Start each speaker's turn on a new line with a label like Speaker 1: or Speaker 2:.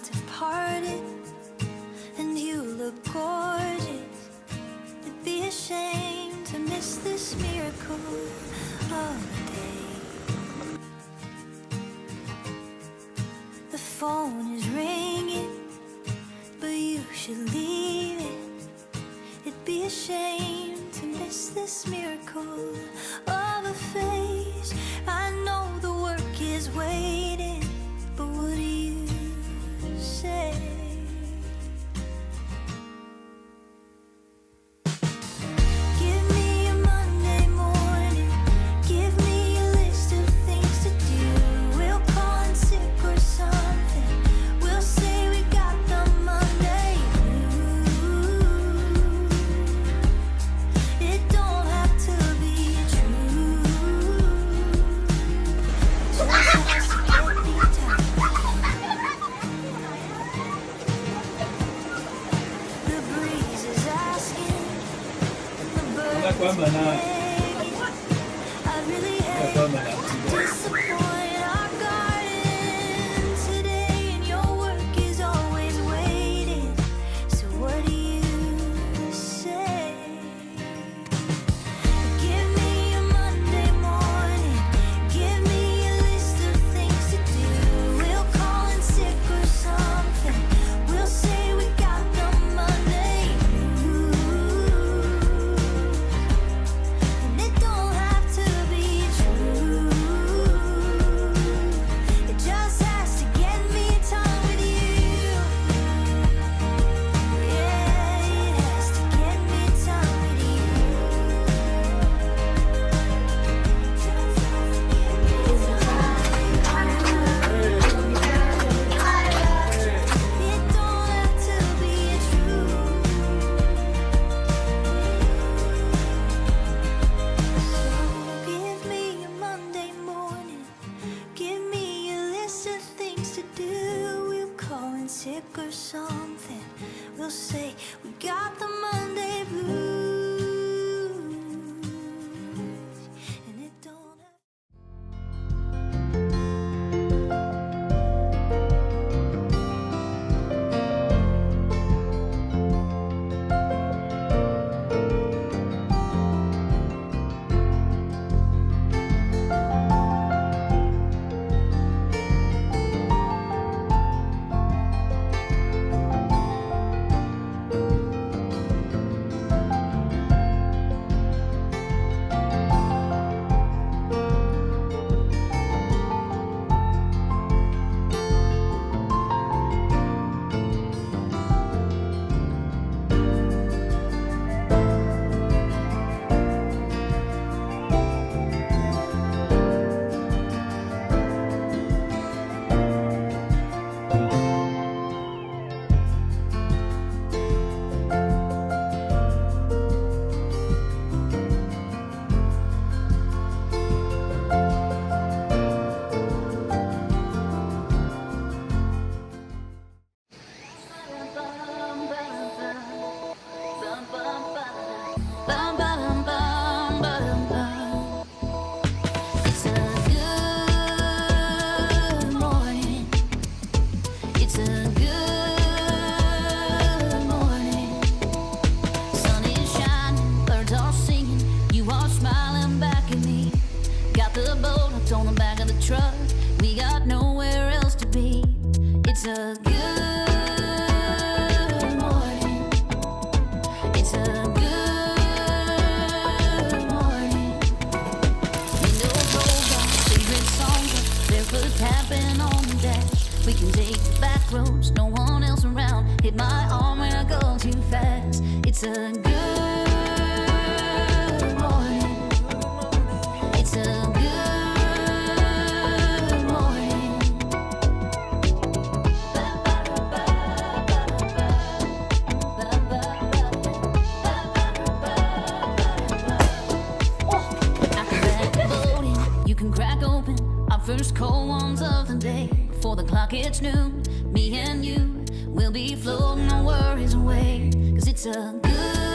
Speaker 1: clouds have parted and you look gorgeous. It'd be a shame to miss this miracle of a day. The phone is ringing, but you should leave it. It'd be a shame to miss this miracle of a face. I know the work is waiting, but what do you say? Give me a Monday morning, give me a list of things to do. We'll call in sick or something, we'll say we got the Monday blues. It don't have to be true, just has to get me down. The breeze is asking, the birds are begging. I really hate to disappoint our garden today, and your work is always waiting. So what do you say? Give me a Monday morning, give me a list of things to do. We'll call in sick or something, we'll say we got the Monday blues. And it don't have to be true, it just has to get me time with you. Yeah, it has to get me time with you. It don't have to be true. So give me a Monday morning, give me a list of things to do. We'll call in sick or something, we'll say we got the Monday blues. And it don't have bum, bum, bum, bum, bum. It's a good morning. It's a good morning. Sun is shining, birds are singing. You are smiling back at me. Got the boat hooked on the back of the truck. We got nowhere else to be. It's a good morning. It's a good morning. Windows rolled up, favorite songs up, barefoot tapping on the dash. We can take the back roads, no one else around. Hit my arm when I go too fast. It's a good morning. It's a good morning. After that voting, you can crack open our first cold ones of the day. Before the clock hits noon, me and you will be floating our worries away. 'Cause it's a good